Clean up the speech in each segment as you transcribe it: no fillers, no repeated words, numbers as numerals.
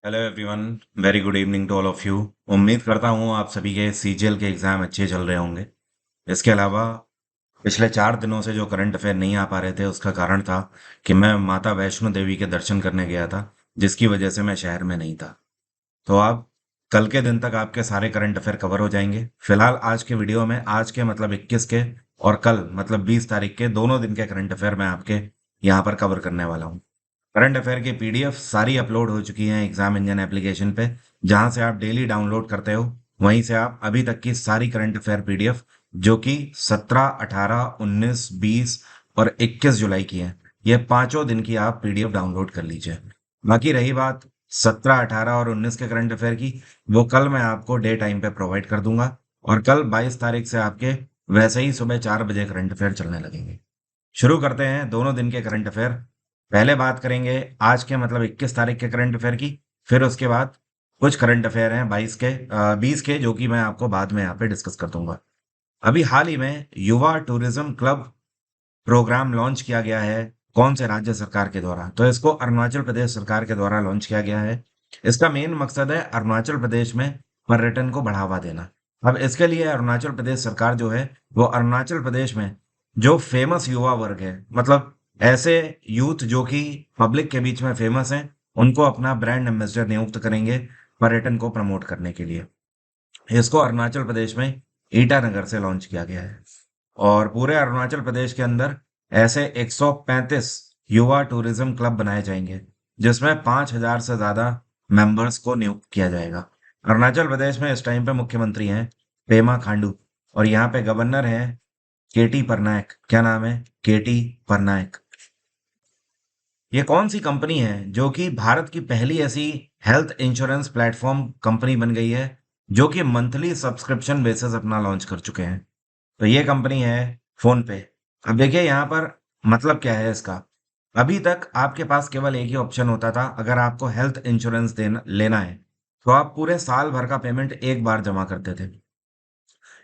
Hello everyone. Very good evening to all of you. उम्मीद करता हूँ आप सभी के सीजीएल के एग्ज़ाम अच्छे चल रहे होंगे। इसके अलावा पिछले 4 दिनों से जो करंट अफेयर नहीं आ पा रहे थे उसका कारण था कि मैं माता वैष्णो देवी के दर्शन करने गया था, जिसकी वजह से मैं शहर में नहीं था। तो आप कल के दिन तक आपके सारे करंट अफेयर कवर हो जाएंगे। फिलहाल आज के वीडियो में आज के मतलब 21 के और कल मतलब 20 तारीख के दोनों दिन के करंट अफेयर मैं आपके यहाँ पर कवर करने वाला हूँ। करंट अफेयर की पीडीएफ सारी अपलोड हो चुकी हैं एग्जाम इंजन एप्लीकेशन पे, जहां से आप डेली डाउनलोड करते हो। वहीं से आप अभी तक की सारी करंट अफेयर पीडीएफ जो कि 17, 18, 19, 20 और 21 जुलाई की है, ये पांचों दिन की आप पीडीएफ डाउनलोड कर लीजिए। बाकी रही बात 17, 18 और 19 के करंट अफेयर की, वो कल मैं आपको डे टाइम पे प्रोवाइड कर दूंगा। और कल 22 तारीख से आपके वैसे ही सुबह 4 बजे करंट अफेयर चलने लगेंगे। शुरू करते हैं दोनों दिन के करंट अफेयर। पहले बात करेंगे आज के मतलब 21 तारीख के करंट अफेयर की। फिर उसके बाद कुछ करंट अफेयर हैं 20 के जो कि मैं आपको बाद में यहाँ पे डिस्कस कर दूंगा। अभी हाल ही में युवा टूरिज्म क्लब प्रोग्राम लॉन्च किया गया है। कौन से राज्य सरकार के द्वारा? तो इसको अरुणाचल प्रदेश सरकार के द्वारा लॉन्च किया गया है। इसका मेन मकसद है अरुणाचल प्रदेश में पर्यटन को बढ़ावा देना। अब इसके लिए अरुणाचल प्रदेश सरकार जो है वो अरुणाचल प्रदेश में जो फेमस युवा वर्ग है, मतलब ऐसे यूथ जो कि पब्लिक के बीच में फेमस हैं, उनको अपना ब्रांड एम्बेसडर नियुक्त करेंगे पर्यटन को प्रमोट करने के लिए। इसको अरुणाचल प्रदेश में ईटानगर से लॉन्च किया गया है। और पूरे अरुणाचल प्रदेश के अंदर ऐसे 135 युवा टूरिज्म क्लब बनाए जाएंगे, जिसमें 5,000 से ज्यादा मेंबर्स को नियुक्त किया जाएगा। अरुणाचल प्रदेश में इस टाइम पे मुख्यमंत्री हैं पेमा खांडू, और यहाँ पे गवर्नर हैं केटी परनायक। क्या नाम है? केटी परनायक। ये कौन सी कंपनी है जो कि भारत की पहली ऐसी हेल्थ इंश्योरेंस प्लेटफॉर्म कंपनी बन गई है जो कि मंथली सब्सक्रिप्शन बेसिस अपना लॉन्च कर चुके हैं? तो ये कंपनी है फोन पे। अब देखिए यहाँ पर मतलब क्या है इसका। अभी तक आपके पास केवल एक ही ऑप्शन होता था, अगर आपको हेल्थ इंश्योरेंस देना लेना है तो आप पूरे साल भर का पेमेंट एक बार जमा करते थे।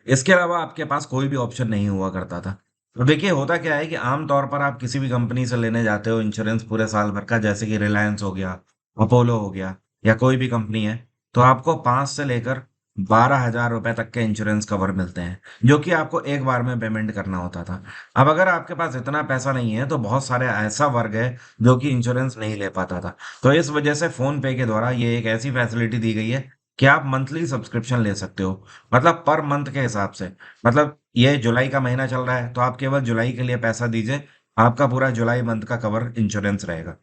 इसके अलावा आपके पास कोई भी ऑप्शन नहीं हुआ करता था। तो देखिए होता क्या है कि आम तौर पर आप किसी भी कंपनी से लेने जाते हो इंश्योरेंस पूरे साल भर का, जैसे कि रिलायंस हो गया, अपोलो हो गया, या कोई भी कंपनी है, तो आपको 5 से लेकर 12,000 रुपए तक के इंश्योरेंस कवर मिलते हैं, जो कि आपको एक बार में पेमेंट करना होता था। अब अगर आपके पास इतना पैसा नहीं है तो बहुत सारे ऐसा वर्ग है जो कि इंश्योरेंस नहीं ले पाता था। तो इस वजह से फोन पे के द्वारा ये एक ऐसी फैसिलिटी दी गई है कि आप मंथली सब्सक्रिप्शन ले सकते हो, मतलब पर मंथ के हिसाब से। मतलब ये जुलाई का महीना चल रहा है तो आप केवल जुलाई के लिए पैसा दीजिए, आपका पूरा जुलाई मंथ का कवर इंश्योरेंस रहेगा।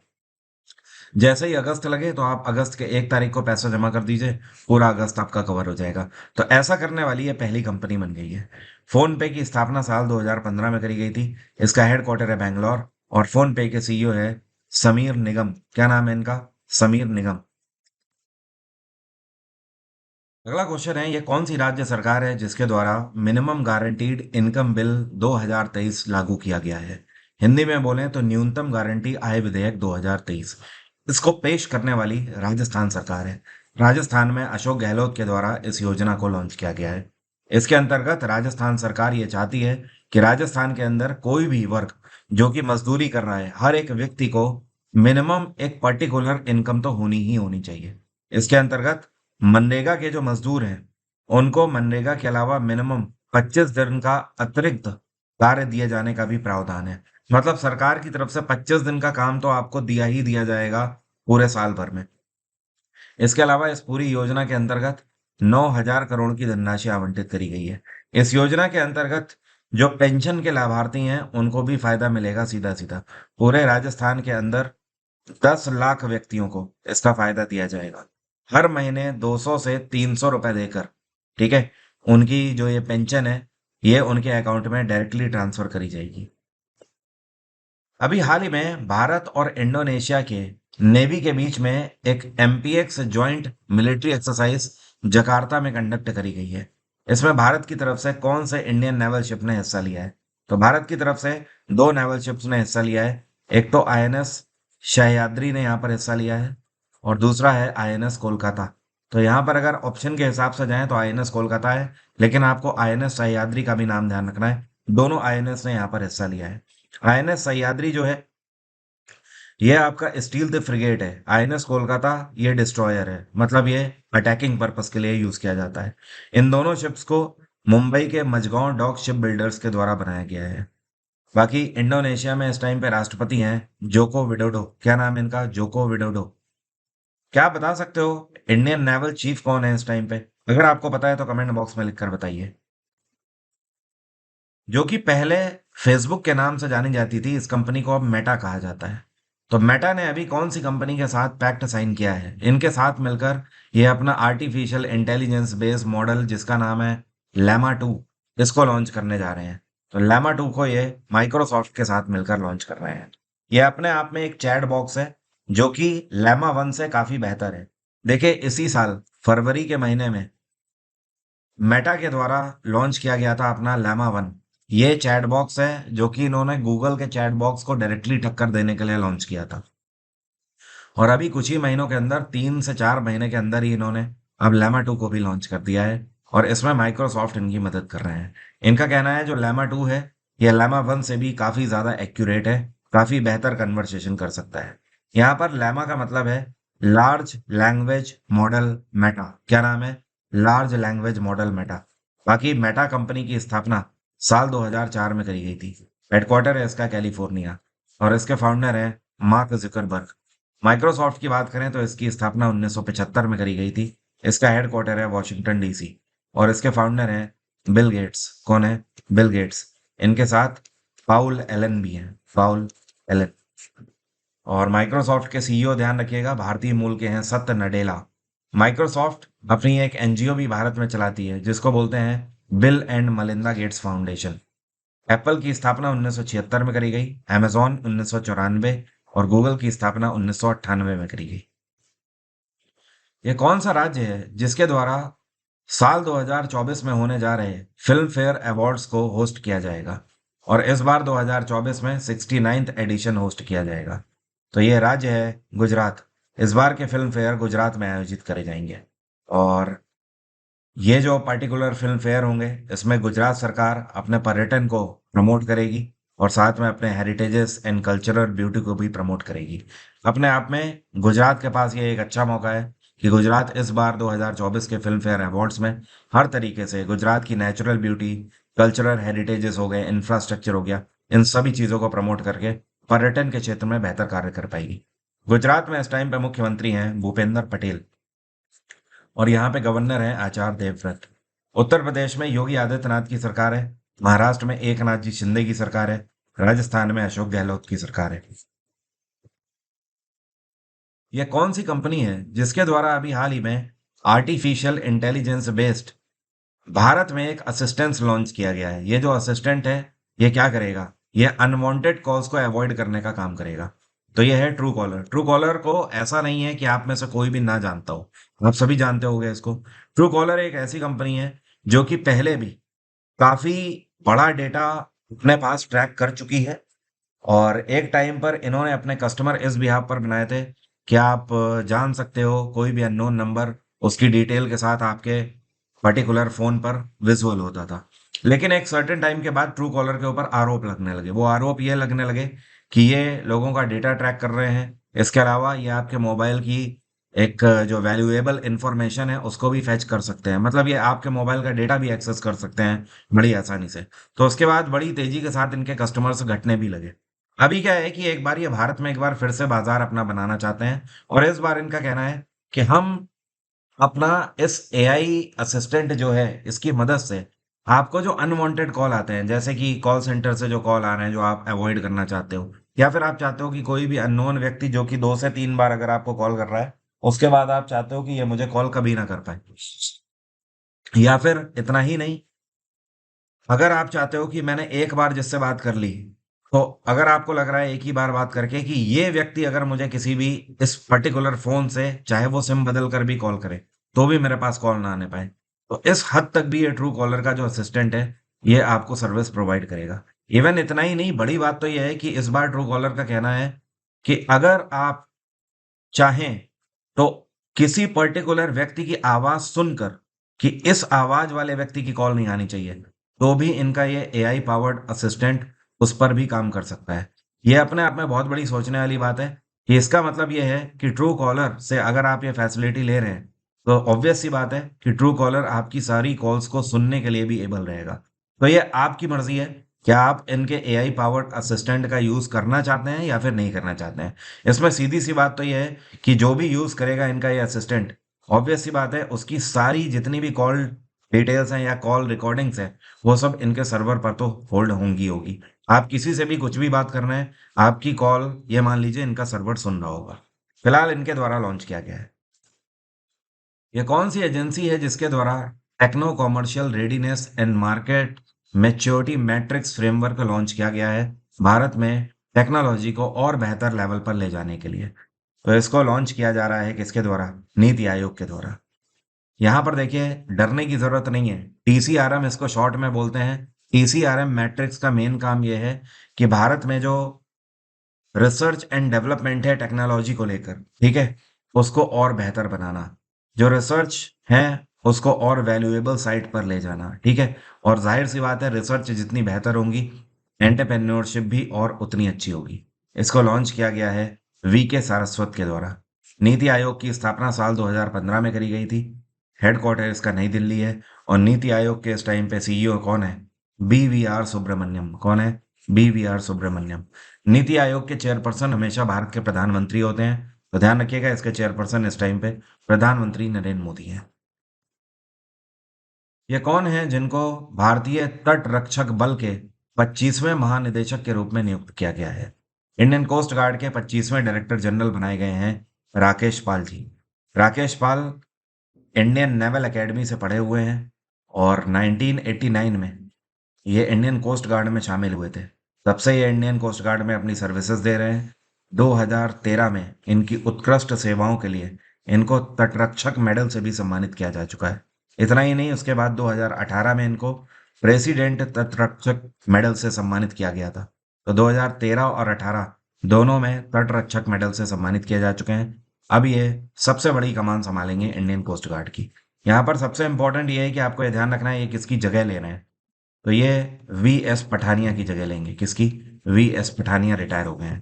जैसे ही अगस्त लगे तो आप अगस्त के 1 तारीख को पैसा जमा कर दीजिए, पूरा अगस्त आपका कवर हो जाएगा। तो ऐसा करने वाली ये पहली कंपनी बन गई है। फोन पे की स्थापना साल 2015 में करी गई थी। इसका हेडक्वार्टर है बैंगलोर, और फोन पे के सीईओ है समीर निगम। क्या नाम है इनका? समीर निगम। अगला क्वेश्चन है, ये कौन सी राज्य सरकार है जिसके द्वारा मिनिमम गारंटीड इनकम बिल 2023 लागू किया गया है? हिंदी में बोलें तो न्यूनतम गारंटी आय विधेयक 2023। इसको पेश करने वाली राजस्थान सरकार है। राजस्थान में अशोक गहलोत के द्वारा इस योजना को लॉन्च किया गया है। इसके अंतर्गत राजस्थान सरकार ये चाहती है कि राजस्थान के अंदर कोई भी वर्ग जो कि मजदूरी कर रहा है, हर एक व्यक्ति को मिनिमम एक पर्टिकुलर इनकम तो होनी ही होनी चाहिए। इसके अंतर्गत मनरेगा के जो मजदूर हैं, उनको मनरेगा के अलावा मिनिमम 25 दिन का अतिरिक्त कार्य दिए जाने का भी प्रावधान है। मतलब सरकार की तरफ से 25 दिन का काम तो आपको दिया ही दिया जाएगा पूरे साल भर में। इसके अलावा इस पूरी योजना के अंतर्गत 9,000 करोड़ की धनराशि आवंटित करी गई है। इस योजना के अंतर्गत जो पेंशन के लाभार्थी हैं उनको भी फायदा मिलेगा सीधा सीधा। पूरे राजस्थान के अंदर 10 लाख व्यक्तियों को इसका फायदा दिया जाएगा। हर महीने 200 से 300 रुपए देकर, ठीक है, उनकी जो ये पेंशन है ये उनके अकाउंट में डायरेक्टली ट्रांसफर करी जाएगी। अभी हाल ही में भारत और इंडोनेशिया के नेवी के बीच में एक एमपीएक्स ज्वाइंट मिलिट्री एक्सरसाइज जकार्ता में कंडक्ट करी गई है। इसमें भारत की तरफ से कौन से इंडियन नेवल शिप ने हिस्सा लिया है? तो भारत की तरफ से दो नेवल शिप्स ने हिस्सा लिया है। एक तो आईएनएस सह्याद्री ने यहाँ पर हिस्सा लिया है, और दूसरा है आईएनएस कोलकाता। तो यहाँ पर अगर ऑप्शन के हिसाब से जाएं तो आईएनएस कोलकाता है, लेकिन आपको आईएनएस सह्याद्री का भी नाम ध्यान रखना है। दोनों आईएनएस ने यहाँ पर हिस्सा लिया है। आईएनएस सह्याद्री जो है ये आपका स्टील द फ्रिगेट है। आईएनएस कोलकाता ये डिस्ट्रॉयर है, मतलब ये अटैकिंग पर्पस के लिए यूज किया जाता है। इन दोनों शिप्स को मुंबई के मझगांव डॉक शिप बिल्डर्स के द्वारा बनाया गया है। बाकी इंडोनेशिया में इस टाइम पे राष्ट्रपति हैं जोको विडोडो। क्या नाम है इनका? Joko Widodo. क्या आप बता सकते हो इंडियन नेवल चीफ कौन है इस टाइम पे? अगर आपको पता है तो कमेंट बॉक्स में लिखकर बताइए। जो कि पहले फेसबुक के नाम से जानी जाती थी, इस कंपनी को अब मेटा कहा जाता है। तो मेटा ने अभी कौन सी कंपनी के साथ पैक्ट साइन किया है? इनके साथ मिलकर ये अपना आर्टिफिशियल इंटेलिजेंस बेस्ड मॉडल जिसका नाम है लेमा 2, इसको लॉन्च करने जा रहे हैं। तो लेमा 2 को ये माइक्रोसॉफ्ट के साथ मिलकर लॉन्च कर रहे हैं। ये अपने आप में एक चैट बॉक्स है जो कि लेमा 1 से काफी बेहतर है। देखिए, इसी साल फरवरी के महीने में मेटा के द्वारा लॉन्च किया गया था अपना लेमा 1। ये चैट बॉक्स है जो कि इन्होंने गूगल के चैट बॉक्स को डायरेक्टली टक्कर देने के लिए लॉन्च किया था। और अभी कुछ ही महीनों के अंदर, 3 से 4 महीने के अंदर ही इन्होंने अब लेमा 2 को भी लॉन्च कर दिया है। और इसमें माइक्रोसॉफ्ट इनकी मदद कर रहे हैं। इनका कहना है जो लेमा 2 है, यह लेमा 1 से भी काफी ज्यादा एक्यूरेट है, काफी बेहतर कन्वर्सेशन कर सकता है। यहाँ पर लेमा का मतलब है लार्ज लैंग्वेज मॉडल मेटा। क्या नाम है? Large language model Meta. बाकी मेटा कंपनी की स्थापना साल 2004 में करी गई थी। हेडक्वार्टर है इसका कैलिफोर्निया, और इसके फाउंडर हैं मार्क जुकरबर्ग। माइक्रोसॉफ्ट की बात करें तो इसकी स्थापना 1975 में करी गई थी। इसका हेडक्वार्टर है वॉशिंगटन डीसी, और इसके फाउंडर हैं बिल गेट्स। कौन है? Bill Gates. इनके साथ पाउल एलन भी हैं, पाउल एलन। और माइक्रोसॉफ्ट के सीईओ, ध्यान रखिएगा, भारतीय मूल के हैं, सत्य नडेला। माइक्रोसॉफ्ट अपनी एक एनजीओ भी भारत में चलाती है जिसको बोलते हैं Bill and Melinda Gates foundation. Apple की स्थापना 1976 में करी गई, अमेजॉन 1994, और गूगल की स्थापना 1998 में करी गई। ये कौन सा राज्य है जिसके द्वारा साल 2024 में होने जा रहे फिल्म फेयर अवार्ड्स को होस्ट किया जाएगा? और इस बार 2024 में 69th एडिशन होस्ट किया जाएगा। तो ये राज्य है गुजरात। इस बार के फिल्म फेयर गुजरात में आयोजित करे जाएंगे। और ये जो पर्टिकुलर फिल्म फेयर होंगे, इसमें गुजरात सरकार अपने पर्यटन को प्रमोट करेगी और साथ में अपने हेरिटेजेस एंड कल्चरल ब्यूटी को भी प्रमोट करेगी। अपने आप में गुजरात के पास ये एक अच्छा मौका है कि गुजरात इस बार 2024 के फिल्म फेयर अवार्ड्स में हर तरीके से गुजरात की नेचुरल ब्यूटी, कल्चरल हेरिटेजेस हो गए, इंफ्रास्ट्रक्चर हो गया, इन सभी चीज़ों को प्रमोट करके पर्यटन के क्षेत्र में बेहतर कार्य कर पाएगी। गुजरात में इस टाइम पे मुख्यमंत्री हैं भूपेंद्र पटेल, और यहाँ पे गवर्नर है आचार्य देवव्रत। उत्तर प्रदेश में योगी आदित्यनाथ की सरकार है। महाराष्ट्र में एकनाथ जी शिंदे की सरकार है। राजस्थान में अशोक गहलोत की सरकार है। यह कौन सी कंपनी है जिसके द्वारा अभी हाल ही में आर्टिफिशियल इंटेलिजेंस बेस्ड भारत में एक असिस्टेंस लॉन्च किया गया है? ये जो असिस्टेंट है, ये क्या करेगा? ये अनवांटेड कॉल्स को अवॉइड करने का काम करेगा। तो ये है ट्रू कॉलर। ट्रू कॉलर को ऐसा नहीं है कि आप में से कोई भी ना जानता हो, आप सभी जानते होंगे इसको। ट्रू कॉलर एक ऐसी कंपनी है जो कि पहले भी काफी बड़ा डेटा अपने पास ट्रैक कर चुकी है। और एक टाइम पर इन्होंने अपने कस्टमर इस बिहाफ पर बनाए थे कि आप जान सकते हो कोई भी अननोन नंबर उसकी डिटेल के साथ आपके पर्टिकुलर फोन पर विजुअल होता था। लेकिन एक सर्टेन टाइम के बाद ट्रू कॉलर के ऊपर आरोप लगने लगे। वो आरोप ये लगने लगे कि ये लोगों का डेटा ट्रैक कर रहे हैं। इसके अलावा ये आपके मोबाइल की एक जो वैल्यूएबल इंफॉर्मेशन है उसको भी फैच कर सकते हैं, मतलब ये आपके मोबाइल का डेटा भी एक्सेस कर सकते हैं बड़ी आसानी से। तो उसके बाद बड़ी तेजी के साथ इनके कस्टमर्स घटने भी लगे। अभी क्या है कि एक बार ये भारत में एक बार फिर से बाजार अपना बनाना चाहते हैं, और इस बार इनका कहना है कि हम अपना इस एआई असिस्टेंट जो है इसकी मदद से आपको जो अनवांटेड कॉल आते हैं, जैसे कि कॉल सेंटर से जो कॉल आ रहे हैं जो आप अवॉइड करना चाहते हो, या फिर आप चाहते हो कि कोई भी अननोन व्यक्ति जो कि 2 से 3 बार अगर आपको कॉल कर रहा है, उसके बाद आप चाहते हो कि ये मुझे कॉल कभी ना कर पाए। या फिर इतना ही नहीं, अगर आप चाहते हो कि मैंने एक बार जिससे बात कर ली, तो अगर आपको लग रहा है एक ही बार बात करके कि ये व्यक्ति अगर मुझे किसी भी इस पर्टिकुलर फ़ोन से, चाहे वो सिम बदल कर भी कॉल करे, तो भी मेरे पास कॉल ना आने पाए। तो इस हद तक भी ये ट्रू कॉलर का जो असिस्टेंट है, ये आपको सर्विस प्रोवाइड करेगा। इवन इतना ही नहीं, बड़ी बात तो ये है कि इस बार ट्रू कॉलर का कहना है कि अगर आप चाहें तो किसी पर्टिकुलर व्यक्ति की आवाज़ सुनकर कि इस आवाज़ वाले व्यक्ति की कॉल नहीं आनी चाहिए, तो भी इनका ये एआई पावर्ड असिस्टेंट उस पर भी काम कर सकता है। ये अपने आप में बहुत बड़ी सोचने वाली बात है। कि इसका मतलब ये है कि ट्रू कॉलर से अगर आप ये फैसिलिटी ले रहे हैं, तो ऑब्वियस सी बात है कि ट्रू कॉलर आपकी सारी कॉल्स को सुनने के लिए भी एबल रहेगा। तो ये आपकी मर्जी है, क्या आप इनके एआई पावर्ड असिस्टेंट का यूज़ करना चाहते हैं या फिर नहीं करना चाहते हैं। इसमें सीधी सी बात तो ये है कि जो भी यूज़ करेगा इनका ये असिस्टेंट, ऑब्वियस सी बात है उसकी सारी जितनी भी कॉल डिटेल्स हैं या कॉल रिकॉर्डिंग्स हैं, वो सब इनके सर्वर पर तो होल्ड होंगी। आप किसी से भी कुछ भी बात कर रहे हैं, आपकी कॉल ये मान लीजिए इनका सर्वर सुन रहा होगा। फिलहाल इनके द्वारा लॉन्च किया गया है। ये कौन सी एजेंसी है जिसके द्वारा techno commercial readiness and market maturity matrix framework launch किया गया है भारत में टेक्नोलॉजी को और बेहतर लेवल पर ले जाने के लिए। तो इसको लॉन्च किया जा रहा है किसके द्वारा? नीति आयोग के द्वारा। यहाँ पर देखिए, डरने की जरूरत नहीं है। टीसीआरएम इसको शॉर्ट में बोलते हैं। टीसीआरएम मैट्रिक्स का मेन काम ये है कि भारत में जो रिसर्च एंड डेवलपमेंट है टेक्नोलॉजी को लेकर, ठीक है, उसको और बेहतर बनाना। जो रिसर्च है उसको और वैल्यूएबल साइट पर ले जाना, ठीक है। और जाहिर सी बात है, रिसर्च जितनी बेहतर होंगी, एंटरप्रेन्योरशिप भी और उतनी अच्छी होगी। इसको लॉन्च किया गया है वीके सारस्वत के द्वारा। नीति आयोग की स्थापना साल 2015 में करी गई थी। हेडक्वार्टर इसका नई दिल्ली है। और नीति आयोग के इस टाइम पे सीईओ कौन है? बीवीआर सुब्रमण्यम। कौन है? बीवीआर सुब्रमण्यम। नीति आयोग के चेयरपर्सन हमेशा भारत के प्रधानमंत्री होते हैं। तो ध्यान रखिएगा, इसके चेयरपर्सन इस टाइम पे प्रधानमंत्री नरेंद्र मोदी हैं। ये कौन है जिनको भारतीय तट रक्षक बल के 25वें महानिदेशक के रूप में नियुक्त किया गया है? इंडियन कोस्ट गार्ड के 25वें डायरेक्टर जनरल बनाए गए हैं राकेश पाल जी। राकेश पाल इंडियन नेवल एकेडमी से पढ़े हुए हैं और 1989 में ये इंडियन कोस्ट गार्ड में शामिल हुए थे। तब से ये इंडियन कोस्ट गार्ड में अपनी सर्विसेज दे रहे हैं। 2013 में इनकी उत्कृष्ट सेवाओं के लिए इनको तटरक्षक मेडल से भी सम्मानित किया जा चुका है। इतना ही नहीं, उसके बाद 2018 में इनको प्रेसिडेंट तटरक्षक मेडल से सम्मानित किया गया था। तो 2013 और 18 दोनों में तटरक्षक मेडल से सम्मानित किए जा चुके हैं। अब ये सबसे बड़ी कमान संभालेंगे इंडियन कोस्ट गार्ड की। यहाँ पर सबसे इंपॉर्टेंट ये है कि आपको ये ध्यान रखना है ये किसकी जगह ले रहे हैं। तो ये वी एस पठानिया की जगह लेंगे। किसकी? वी एस पठानिया रिटायर हो गए हैं।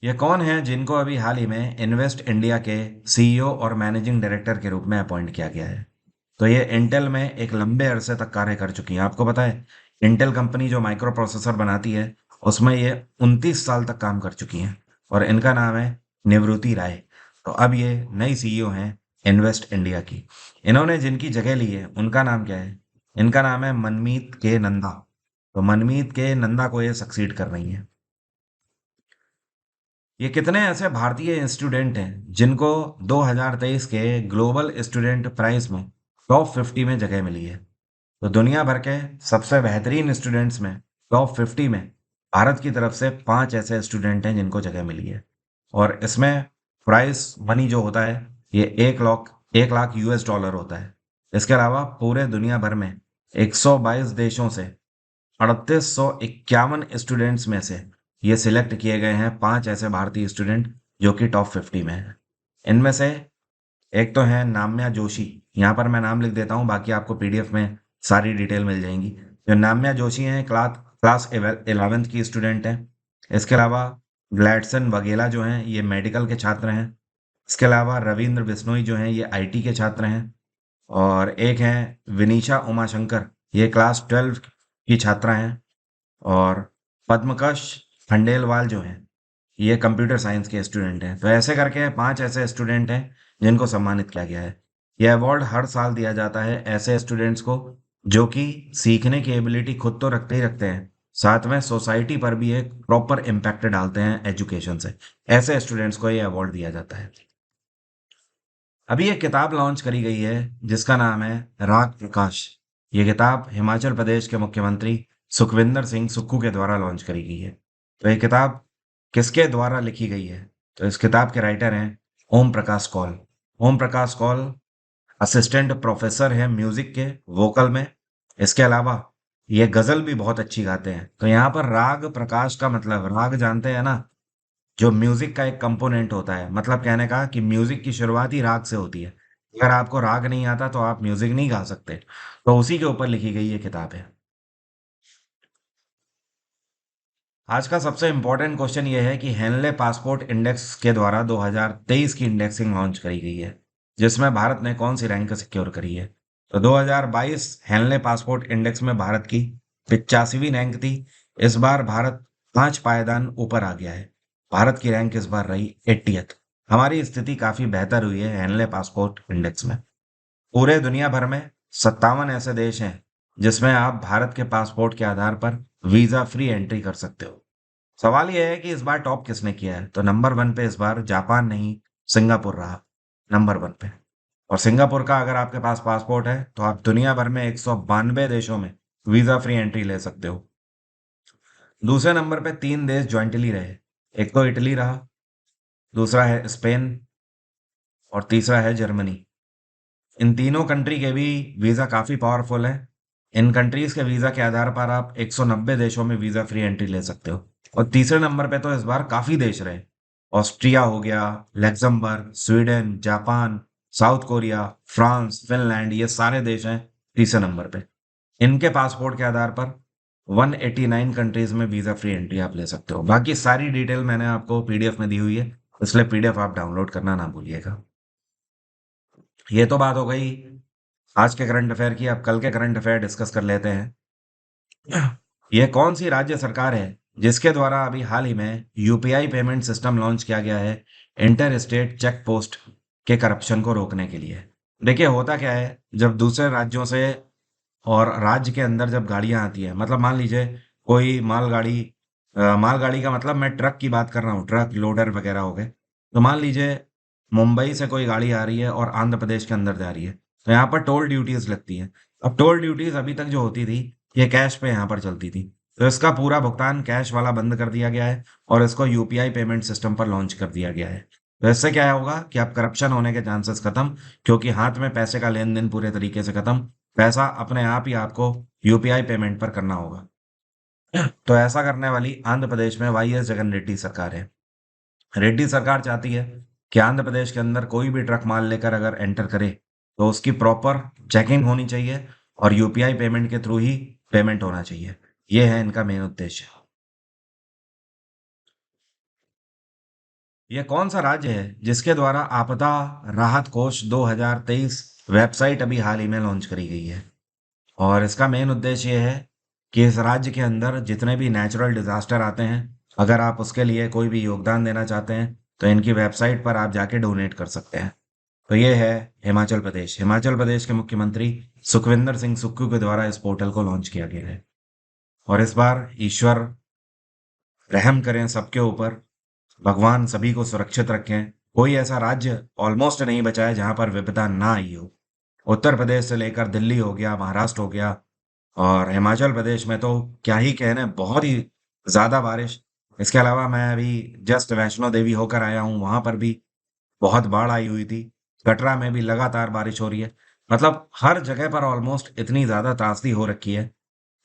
ये कौन है जिनको अभी हाल ही में इन्वेस्ट इंडिया के सीईओ और मैनेजिंग डायरेक्टर के रूप में अपॉइंट किया गया है? तो ये इंटेल में एक लंबे अरसे तक कार्य कर चुकी हैं। आपको पता है, इंटेल कंपनी जो माइक्रो प्रोसेसर बनाती है उसमें ये 29 साल तक काम कर चुकी हैं। और इनका नाम है निवृत्ति राय। तो अब ये नई सीईओ हैं इन्वेस्ट इंडिया की। इन्होंने जिनकी जगह ली है उनका नाम क्या है? इनका नाम है मनमीत के नंदा। तो मनमीत के नंदा को ये सक्सीड कर रही हैं। ये कितने ऐसे भारतीय स्टूडेंट हैं जिनको 2023 के ग्लोबल स्टूडेंट प्राइज में टॉप 50 में जगह मिली है? तो दुनिया भर के सबसे बेहतरीन स्टूडेंट्स में टॉप 50 में भारत की तरफ से 5 ऐसे स्टूडेंट हैं जिनको जगह मिली है। और इसमें प्राइस मनी जो होता है ये 1 लाख यूएस डॉलर होता है। इसके अलावा पूरे दुनिया भर में 122 देशों से 3851 स्टूडेंट्स में से ये सिलेक्ट किए गए हैं 5 ऐसे भारतीय स्टूडेंट जो कि टॉप 50 में हैं। इनमें से एक तो है नाम्या जोशी। यहाँ पर मैं नाम लिख देता हूँ, बाकी आपको पीडीएफ में सारी डिटेल मिल जाएंगी। जो नाम्या जोशी हैं क्लास क्लास 11th की स्टूडेंट हैं। इसके अलावा ग्लैडसन वगेला जो हैं ये मेडिकल के छात्र हैं। इसके अलावा रविंद्र बिश्नोई जो हैं ये आईटी के छात्र हैं। और एक हैं विनीशा उमाशंकर, ये क्लास 12 की छात्रा हैं। और पद्मकश खंडेलवाल जो हैं ये कंप्यूटर साइंस के स्टूडेंट हैं। तो ऐसे करके 5 ऐसे स्टूडेंट हैं जिनको सम्मानित किया गया है। यह अवार्ड हर साल दिया जाता है ऐसे स्टूडेंट्स को जो कि सीखने की एबिलिटी खुद तो रखते ही रखते हैं, साथ में सोसाइटी पर भी एक प्रॉपर इम्पैक्ट डालते हैं एजुकेशन से। ऐसे स्टूडेंट्स को ये अवार्ड दिया जाता है। अभी एक किताब लॉन्च करी गई है जिसका नाम है राग प्रकाश। ये किताब हिमाचल प्रदेश के मुख्यमंत्री सुखविंदर सिंह सुक्खू के द्वारा लॉन्च करी गई है। तो ये किताब किसके द्वारा लिखी गई है? तो इस किताब के राइटर हैं ओम प्रकाश कौल। ओम प्रकाश कौल असिस्टेंट प्रोफेसर हैं म्यूजिक के वोकल में। इसके अलावा ये गजल भी बहुत अच्छी गाते हैं। तो यहाँ पर राग प्रकाश का मतलब, राग जानते हैं ना, जो म्यूजिक का एक कंपोनेंट होता है। मतलब कहने का कि म्यूजिक की शुरुआत ही राग से होती है। अगर आपको राग नहीं आता तो आप म्यूजिक नहीं गा सकते। तो उसी के ऊपर लिखी गई ये किताब है। आज का सबसे इम्पोर्टेंट क्वेश्चन ये है कि हेनले पासपोर्ट इंडेक्स के द्वारा 2023 की इंडेक्सिंग लॉन्च करी गई है, जिसमें भारत ने कौन सी रैंक सिक्योर करी है। तो 2022 हेनले पासपोर्ट इंडेक्स में भारत की 85वीं रैंक थी। इस बार भारत 5 पायदान ऊपर आ गया है। भारत की रैंक इस बार रही 80th। हमारी स्थिति काफी बेहतर हुई है हेनले पासपोर्ट इंडेक्स में। पूरे दुनिया भर में 57 ऐसे देश हैं जिसमें आप भारत के पासपोर्ट के आधार पर वीजा फ्री एंट्री कर सकते हो। सवाल यह है कि इस बार टॉप किसने किया है। तो नंबर 1 पे इस बार जापान नहीं, सिंगापुर रहा नंबर 1 पे। और सिंगापुर का अगर आपके पास पासपोर्ट है तो आप दुनिया भर में 192 देशों में वीजा फ्री एंट्री ले सकते हो। दूसरे नंबर पे 3 देश ज्वाइंटली रहे। एक तो इटली रहा, दूसरा है स्पेन और तीसरा है जर्मनी। इन तीनों कंट्री के भी वीजा काफी पावरफुल है। इन कंट्रीज के वीजा के आधार पर आप 190 देशों में वीजा फ्री एंट्री ले सकते हो। और तीसरे नंबर पे तो इस बार काफी देश रहे। ऑस्ट्रिया हो गया, Luxembourg, Sweden, Japan, south Korea, France, Finland, ये सारे देश हैं तीसरे नंबर पे। इनके पासपोर्ट के आधार पर 189 कंट्रीज में वीजा फ्री एंट्री आप ले सकते हो। बाकी सारी डिटेल मैंने आपको पीडीएफ में दी हुई है, इसलिए पीडीएफ आप डाउनलोड करना ना भूलिएगा। ये तो बात हो गई आज के करंट अफेयर की। अब कल के करंट अफेयर डिस्कस कर लेते हैं। यह कौन सी राज्य सरकार है जिसके द्वारा अभी हाल ही में यूपीआई पेमेंट सिस्टम लॉन्च किया गया है इंटर स्टेट चेक पोस्ट के करप्शन को रोकने के लिए। देखिए होता क्या है, जब दूसरे राज्यों से और राज्य के अंदर जब गाड़ियां आती हैं, मतलब मान लीजिए कोई मालगाड़ी, मालगाड़ी का मतलब मैं ट्रक की बात कर रहा हूँ, ट्रक लोडर वगैरह हो गए। तो मान लीजिए मुंबई से कोई गाड़ी आ रही है और आंध्र प्रदेश के अंदर जा रही है, तो यहाँ पर टोल ड्यूटीज लगती है। अब टोल ड्यूटीज अभी तक जो होती थी ये कैश पे यहाँ पर चलती थी। तो इसका पूरा भुगतान कैश वाला बंद कर दिया गया है और इसको यूपीआई पेमेंट सिस्टम पर लॉन्च कर दिया गया है। तो इससे क्या होगा कि अब करप्शन होने के चांसेस खत्म, क्योंकि हाथ में पैसे का लेन देन पूरे तरीके से खत्म। पैसा अपने आप ही आपको यूपीआई पेमेंट पर करना होगा। तो ऐसा करने वाली आंध्र प्रदेश में वाई एस जगन रेड्डी सरकार है। रेड्डी सरकार चाहती है कि आंध्र प्रदेश के अंदर कोई भी ट्रक माल लेकर अगर एंटर करे तो उसकी प्रॉपर चेकिंग होनी चाहिए और यूपीआई पेमेंट के थ्रू ही पेमेंट होना चाहिए। ये है इनका मेन उद्देश्य। यह कौन सा राज्य है जिसके द्वारा आपदा राहत कोष 2023 वेबसाइट अभी हाल ही में लॉन्च करी गई है। और इसका मेन उद्देश्य ये है कि इस राज्य के अंदर जितने भी नेचुरल डिजास्टर आते हैं, अगर आप उसके लिए कोई भी योगदान देना चाहते हैं तो इनकी वेबसाइट पर आप जाके डोनेट कर सकते हैं। तो ये है हिमाचल प्रदेश। हिमाचल प्रदेश के मुख्यमंत्री सुखविंदर सिंह सुक्खू के द्वारा इस पोर्टल को लॉन्च किया गया है। और इस बार ईश्वर रहम करें सबके ऊपर, भगवान सभी को सुरक्षित रखें। कोई ऐसा राज्य ऑलमोस्ट नहीं बचा है जहां पर विपदा ना आई हो। उत्तर प्रदेश से लेकर दिल्ली हो गया, महाराष्ट्र हो गया, और हिमाचल प्रदेश में तो क्या ही कहने, बहुत ही ज्यादा बारिश। इसके अलावा मैं अभी जस्ट वैष्णो देवी होकर आया हूँ, वहां पर भी बहुत बाढ़ आई हुई थी। कटरा में भी लगातार बारिश हो रही है। मतलब हर जगह पर ऑलमोस्ट इतनी ज्यादा त्रासदी हो रखी है।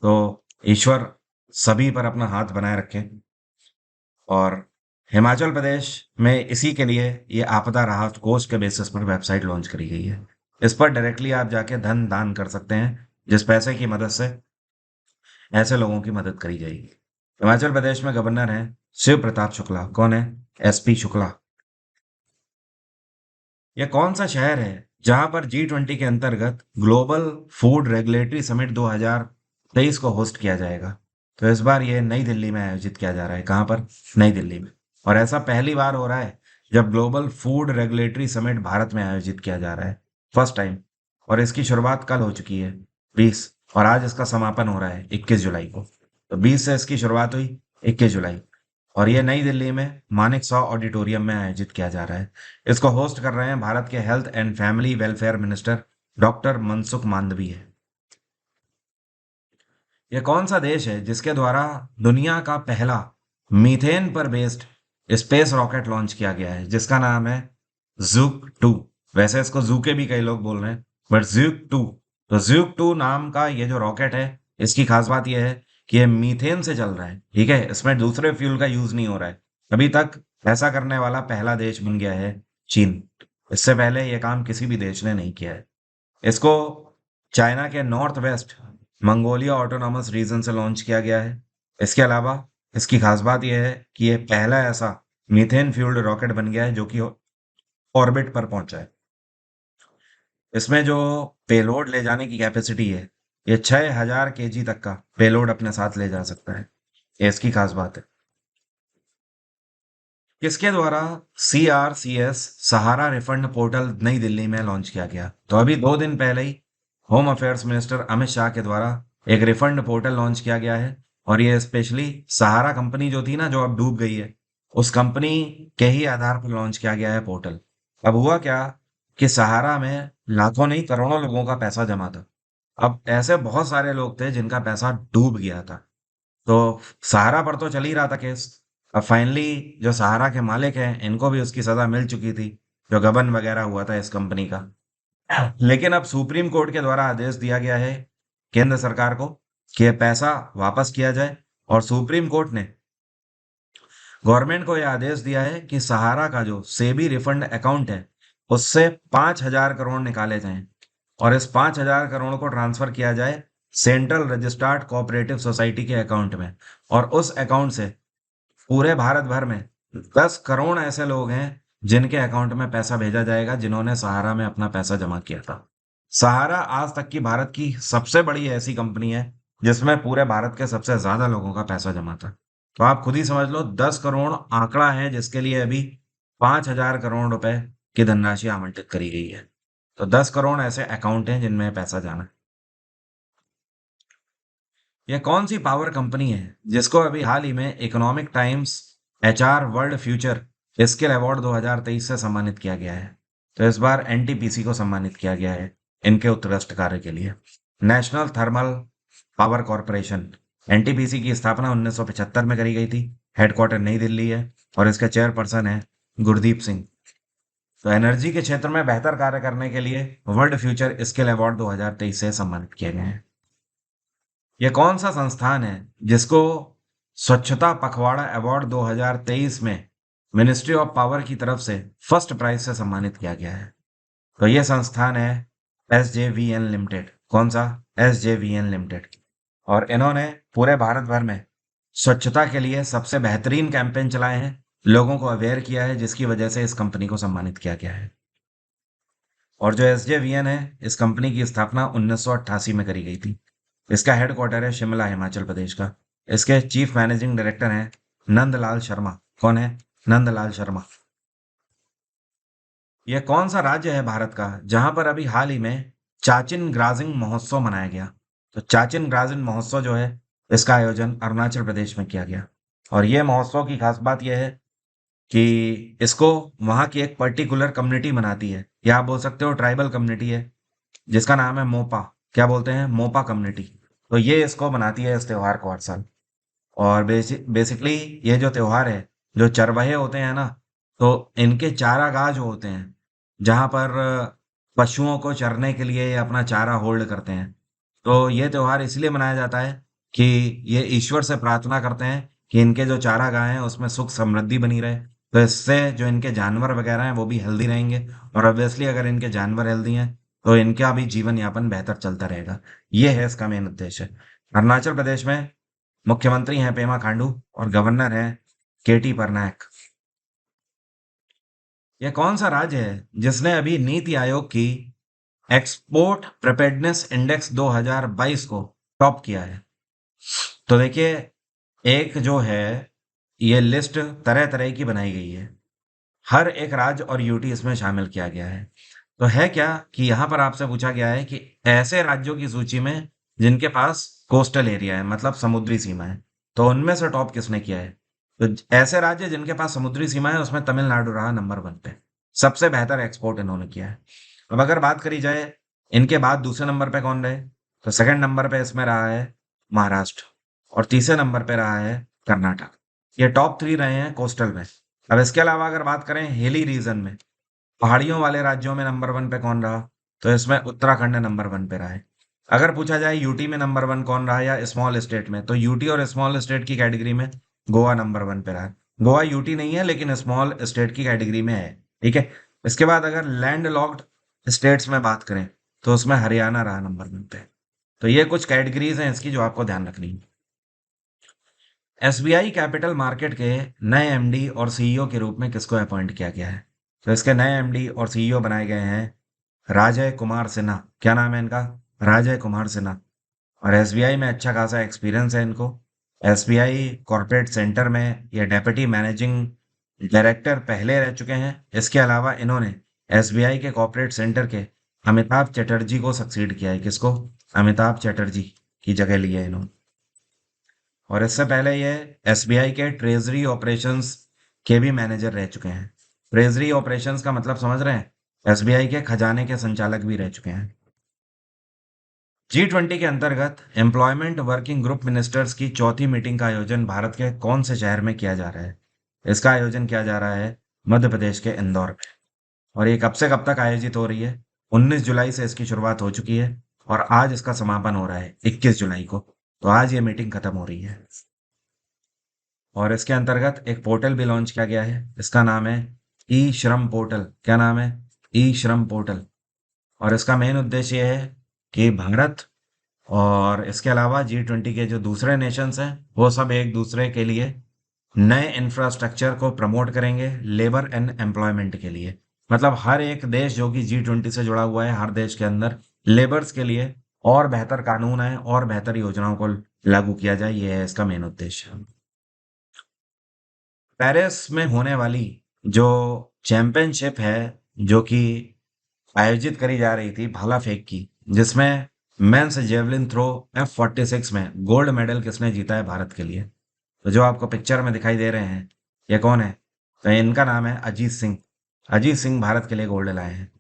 तो ईश्वर सभी पर अपना हाथ बनाए रखे। और हिमाचल प्रदेश में इसी के लिए ये आपदा राहत कोष के बेसिस पर वेबसाइट लॉन्च करी गई है। इस पर डायरेक्टली आप जाके धन दान कर सकते हैं, जिस पैसे की मदद से ऐसे लोगों की मदद करी जाएगी। हिमाचल प्रदेश में गवर्नर हैं शिव प्रताप शुक्ला। कौन है? एसपी शुक्ला। यह कौन सा शहर है जहां पर G20 के अंतर्गत ग्लोबल फूड रेगुलेटरी समिट 2023 को होस्ट किया जाएगा? तो इस बार ये नई दिल्ली में आयोजित किया जा रहा है। कहाँ पर? नई दिल्ली में। और ऐसा पहली बार हो रहा है जब global food regulatory summit Bharat में आयोजित किया जा रहा है, फर्स्ट टाइम। और इसकी शुरुआत कल हो चुकी है 20, और आज इसका समापन हो रहा है 21 जुलाई को। तो 20 से इसकी शुरुआत हुई, 21 जुलाई। और ये नई दिल्ली में मानेक शॉ ऑडिटोरियम में आयोजित किया जा रहा है। इसको होस्ट कर रहे हैं भारत के health and family welfare minister doctor Mansukh Mandaviya. यह कौन सा देश है जिसके द्वारा दुनिया का पहला मीथेन पर बेस्ड स्पेस रॉकेट लॉन्च किया गया है, जिसका नाम है जूक 2। वैसे इसको जूके भी कई लोग बोल रहे हैं, बट जूक 2। तो जूक 2 नाम का ये जो रॉकेट है, इसकी खास बात यह है कि ये मीथेन से चल रहा है। ठीक है, इसमें दूसरे फ्यूल का यूज नहीं हो रहा है। अभी तक ऐसा करने वाला पहला देश बन गया है चीन। इससे पहले यह काम किसी भी देश ने नहीं किया है। इसको चाइना के north west Mongolia autonomous region से लॉन्च किया गया है। इसके अलावा इसकी खास बात यह है कि ये पहला ऐसा मीथेन फ्यूल्ड रॉकेट बन गया है जो कि ऑर्बिट पर पहुंचा है। इसमें जो पेलोड ले जाने की कैपेसिटी है, ये 6000 केजी तक का पेलोड अपने साथ ले जा सकता है। ये इसकी खास बात है। किसके द्वारा CRCS सहारा रिफंड पोर्टल नई दिल्ली में लॉन्च किया गया? तो अभी 2 दिन पहले ही home affairs minister Amit Shah के द्वारा एक रिफंड पोर्टल लॉन्च किया गया है। और ये स्पेशली सहारा कंपनी जो थी ना, जो अब डूब गई है, उस कंपनी के ही आधार पर लॉन्च किया गया है पोर्टल। अब हुआ क्या कि सहारा में लाखों नहीं करोड़ों लोगों का पैसा जमा था। अब ऐसे बहुत सारे लोग थे जिनका पैसा डूब गया था। तो सहारा पर तो चल ही रहा था केस। अब फाइनली जो सहारा के मालिक हैं, इनको भी उसकी सजा मिल चुकी थी, जो गबन वगैरह हुआ था इस कंपनी का। लेकिन अब सुप्रीम कोर्ट के द्वारा आदेश दिया गया है केंद्र सरकार को कि ये पैसा वापस किया जाए। और सुप्रीम कोर्ट ने गवर्नमेंट को यह आदेश दिया है कि सहारा का जो सेबी रिफंड अकाउंट है, उससे 5,000 करोड़ निकाले जाएं और इस 5,000 करोड़ को ट्रांसफर किया जाए सेंट्रल रजिस्टर्ड कोऑपरेटिव सोसाइटी के अकाउंट में। और उस अकाउंट से पूरे भारत भर में 10 करोड़ ऐसे लोग हैं जिनके अकाउंट में पैसा भेजा जाएगा, जिन्होंने सहारा में अपना पैसा जमा किया था। सहारा आज तक की भारत की सबसे बड़ी ऐसी कंपनी है जिसमें पूरे भारत के सबसे ज्यादा लोगों का पैसा जमा था। तो आप खुद ही समझ लो, 10 करोड़ आंकड़ा है जिसके लिए अभी 5,000 करोड़ रुपए की धनराशि आवंटित करी गई है। तो 10 करोड़ ऐसे अकाउंट हैं जिनमें पैसा जाना है। यह कौन सी पावर कंपनी है जिसको अभी हाल ही में economic times HR world future skill award 2023 से सम्मानित किया गया है? तो इस बार NTPC को सम्मानित किया गया है इनके उत्कृष्ट कार्य के लिए। National thermal power corporation, NTPC की स्थापना 1975 में करी गई थी। हेडक्वार्टर नई दिल्ली है और इसके चेयरपर्सन है गुरदीप सिंह। तो एनर्जी के क्षेत्र में बेहतर कार्य करने के लिए वर्ल्ड फ्यूचर स्किल अवार्ड 2023 से सम्मानित किए गए हैं। यह कौन सा संस्थान है जिसको स्वच्छता पखवाड़ा अवार्ड 2023 में मिनिस्ट्री ऑफ पावर की तरफ से फर्स्ट प्राइज से सम्मानित किया गया है? तो यह संस्थान है SJVN लिमिटेड। कौन सा? SJVN limited. और इन्होंने पूरे भारत भर में स्वच्छता के लिए सबसे बेहतरीन कैंपेन चलाए हैं, लोगों को अवेयर किया है, जिसकी वजह से इस कंपनी को सम्मानित किया गया है। और जो SJVN है, इस कंपनी की स्थापना 1988 में करी गई थी। इसका हेडक्वार्टर है शिमला, हिमाचल प्रदेश का। इसके चीफ मैनेजिंग डायरेक्टर हैं नंदलाल शर्मा। कौन है? नंदलाल शर्मा। यह कौन सा राज्य है भारत का जहां पर अभी हाल ही में चाचिन ग्राजिंग महोत्सव मनाया गया? तो चाचिन ग्राजिंग महोत्सव जो है, इसका आयोजन अरुणाचल प्रदेश में किया गया। और यह महोत्सव की खास बात यह है कि इसको वहां की एक पर्टिकुलर कम्युनिटी मनाती है, या आप बोल सकते हो ट्राइबल कम्युनिटी है, जिसका नाम है मोपा। क्या बोलते हैं? मोपा कम्युनिटी। तो ये इसको मनाती है इस त्योहार को हर साल। और बेसिकली ये जो त्योहार है, जो चरवाहे होते हैं ना, तो इनके चारागाह जो होते हैं, जहाँ पर पशुओं को चरने के लिए ये अपना चारा होल्ड करते हैं, तो ये त्योहार इसलिए मनाया जाता है कि ये ईश्वर से प्रार्थना करते हैं कि इनके जो चारागाह हैं उसमें सुख समृद्धि बनी रहे। तो इससे जो इनके जानवर वगैरह हैं वो भी हेल्दी रहेंगे। और ऑब्वियसली अगर इनके जानवर हेल्दी हैं तो इनका भी जीवन यापन बेहतर चलता रहेगा। ये है इसका मेन उद्देश्य। अरुणाचल प्रदेश में मुख्यमंत्री हैं पेमा खांडू और गवर्नर हैं KT पटनायक। यह कौन सा राज्य है जिसने अभी नीति आयोग की एक्सपोर्ट प्रिपेयर्डनेस इंडेक्स 2022 को टॉप किया है? तो देखिए, एक जो है ये लिस्ट तरह तरह की बनाई गई है। हर एक राज्य और यूटी इसमें शामिल किया गया है। तो है क्या कि यहाँ पर आपसे पूछा गया है कि ऐसे राज्यों की सूची में जिनके पास कोस्टल एरिया है, मतलब समुद्री सीमा है, तो उनमें से टॉप किसने किया है? तो ऐसे राज्य जिनके पास समुद्री सीमा है उसमें तमिलनाडु रहा नंबर 1 पे। सबसे बेहतर एक्सपोर्ट इन्होंने किया है। अब अगर बात करी जाए इनके बाद दूसरे नंबर पे कौन रहे, तो सेकंड नंबर पे इसमें रहा है महाराष्ट्र और तीसरे नंबर पे रहा है कर्नाटक। ये टॉप 3 रहे हैं कोस्टल में। अब इसके अलावा अगर बात करें हिली रीजन में, पहाड़ियों वाले राज्यों में नंबर 1 पे कौन रहा, तो इसमें उत्तराखंड नंबर 1 पे रहा है। अगर पूछा जाए यूटी में नंबर 1 कौन रहा या स्मॉल स्टेट में, तो यूटी और स्मॉल स्टेट की कैटेगरी में गोवा नंबर 1 पे रहा है। गोवा यूटी नहीं है लेकिन स्मॉल स्टेट की कैटेगरी में है। ठीक है। इसके बाद अगर लैंड लॉक्ड स्टेट्स में बात करें तो उसमें हरियाणा रहा नंबर 1 पे। तो ये कुछ कैटेगरीज हैं इसकी जो आपको ध्यान रखनी है। एसबीआई कैपिटल मार्केट के नए एमडी और सीईओ के रूप में किसको अपॉइंट किया गया है? तो इसके नए एमडी और सीईओ बनाए गए हैं राजय कुमार सिन्हा। क्या नाम है इनका? राजय कुमार सिन्हा। और एसबीआई में अच्छा खासा एक्सपीरियंस है इनको। एसबीआई कॉर्पोरेट सेंटर में ये डेप्यूटी मैनेजिंग डायरेक्टर पहले रह चुके हैं। इसके अलावा इन्होंने एसबीआई के कॉर्पोरेट सेंटर के अमिताभ चटर्जी को सक्सीड किया है। किसको? अमिताभ चटर्जी की जगह ली है इन्होंने। और इससे पहले ये एसबीआई के ट्रेजरी ऑपरेशंस के भी मैनेजर रह चुके हैं। ट्रेजरी ऑपरेशंस का मतलब समझ रहे हैं? एसबीआई के खजाने के संचालक भी रह चुके हैं। G20 के अंतर्गत एम्प्लॉयमेंट वर्किंग ग्रुप मिनिस्टर्स की चौथी मीटिंग का आयोजन भारत के कौन से शहर में किया जा रहा है? इसका आयोजन किया जा रहा है मध्य प्रदेश के इंदौर में। और ये कब से कब तक आयोजित हो रही है? 19 जुलाई से इसकी शुरुआत हो चुकी है और आज इसका समापन हो रहा है 21 जुलाई को। तो आज ये मीटिंग खत्म हो रही है। और इसके अंतर्गत एक पोर्टल भी लॉन्च किया गया है। इसका नाम है ई श्रम पोर्टल। क्या नाम है? ई श्रम पोर्टल। और इसका मेन उद्देश्य ये है कि भारत और इसके अलावा G20 के जो दूसरे नेशंस हैं वो सब एक दूसरे के लिए नए इंफ्रास्ट्रक्चर को प्रमोट करेंगे लेबर एंड एम्प्लॉयमेंट के लिए। मतलब हर एक देश जो कि G20 से जुड़ा हुआ है, हर देश के अंदर लेबर्स के लिए और बेहतर कानून है और बेहतर योजनाओं को लागू किया जाए, ये है इसका मेन उद्देश्य। पेरिस में होने वाली जो चैंपियनशिप है, जो कि आयोजित करी जा रही थी भाला फेंक की, जिसमें मेंस जेवलिन थ्रो F46 में गोल्ड मेडल किसने जीता है भारत के लिए? तो जो आपको पिक्चर में दिखाई दे रहे हैं, ये कौन है? तो इनका नाम है अजीत सिंह। अजीत सिंह भारत के लिए गोल्ड लाए हैं।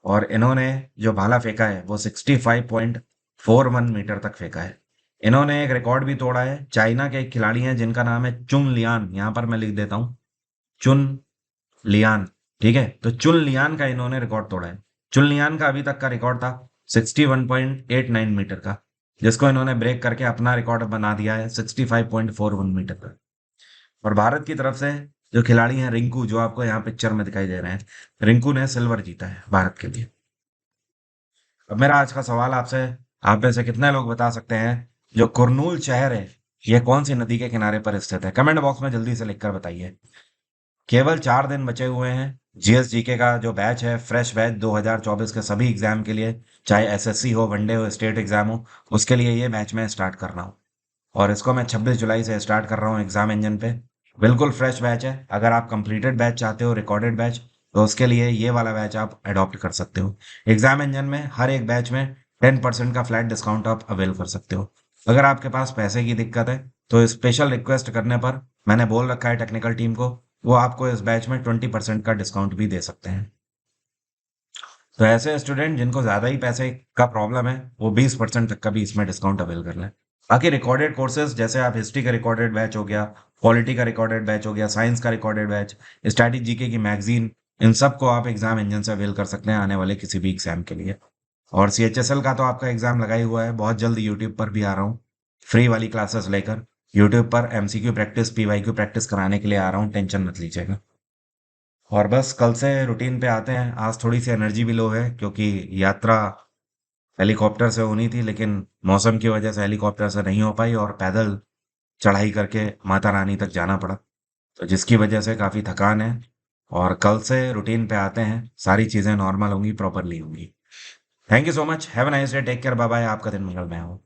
और इन्होंने जो भाला फेंका है वो 65.41 मीटर तक फेंका है। इन्होंने एक रिकॉर्ड भी तोड़ा है। चाइना के एक खिलाड़ी हैं जिनका नाम है चुन लियान। यहाँ पर मैं लिख देता हूँ, चुन लियान। ठीक है, तो चुन लियान का इन्होंने रिकॉर्ड तोड़ा है। चुन लियान का अभी तक का रिकॉर्ड था 61.89 मीटर का, जिसको इन्होंने ब्रेक करके अपना रिकॉर्ड बना दिया है 65.41 मीटर का। और भारत की तरफ से जो खिलाड़ी हैं रिंकू, जो आपको यहाँ पिक्चर में दिखाई दे रहे हैं, रिंकू ने सिल्वर जीता है भारत के लिए। अब मेरा आज का सवाल आपसे, आप में से कितने लोग बता सकते हैं जो कुरनूल शहर है यह कौन सी नदी के किनारे पर स्थित है? कमेंट बॉक्स में जल्दी से लिखकर बताइए। केवल 4 दिन बचे हुए हैं। जीएसजीके का जो बैच है, फ्रेश बैच 2024 के सभी एग्जाम के लिए, चाहे एसएससी हो, वनडे हो, स्टेट एग्जाम हो, उसके लिए ये बैच मैं स्टार्ट कर रहा हूँ। और इसको मैं 26 जुलाई से स्टार्ट कर रहा हूँ एग्जाम इंजन पे। बिल्कुल फ्रेश बैच है। अगर आप कंप्लीटेड बैच चाहते हो, रिकॉर्डेड बैच, तो उसके लिए ये वाला बैच आप अडॉप्ट कर सकते हो। एग्जाम इंजन में हर एक बैच में 10% का फ्लैट डिस्काउंट आप अवेल कर सकते हो। अगर आपके पास पैसे की दिक्कत है तो स्पेशल रिक्वेस्ट करने पर मैंने बोल रखा है टेक्निकल टीम को, वो आपको इस बैच में 20% का डिस्काउंट भी दे सकते हैं। तो ऐसे स्टूडेंट जिनको ज़्यादा ही पैसे का प्रॉब्लम है, वो 20% तक का भी इसमें डिस्काउंट अवेल कर लें। बाकी रिकॉर्डेड कोर्सेज, जैसे आप हिस्ट्री का रिकॉर्डेड बैच हो गया, पॉलिटी का रिकॉर्डेड बैच हो गया, साइंस का रिकॉर्डेड बैच, स्टैटिक जीके की मैगजीन, इन सब को आप एग्जाम इंजन से अवेल कर सकते हैं आने वाले किसी भी एग्जाम के लिए। और सीएचएसएल का तो आपका एग्जाम लगा ही हुआ है। बहुत जल्द यूट्यूब पर भी आ रहा हूँ फ्री वाली क्लासेस लेकर। यूट्यूब पर एमसीक्यू प्रैक्टिस, पीवाईक्यू प्रैक्टिस कराने के लिए आ रहा हूँ, टेंशन मत लीजिएगा। और बस कल से रूटीन पे आते हैं। आज थोड़ी सी एनर्जी भी लो है क्योंकि यात्रा हेलीकॉप्टर से होनी थी, लेकिन मौसम की वजह से हेलीकॉप्टर से नहीं हो पाई और पैदल चढ़ाई करके माता रानी तक जाना पड़ा, तो जिसकी वजह से काफ़ी थकान है। और कल से रूटीन पे आते हैं, सारी चीज़ें नॉर्मल होंगी, प्रॉपरली होंगी। Thank you so much, have a nice day, take care, bye bye. आपका दिन मंगलमय हो।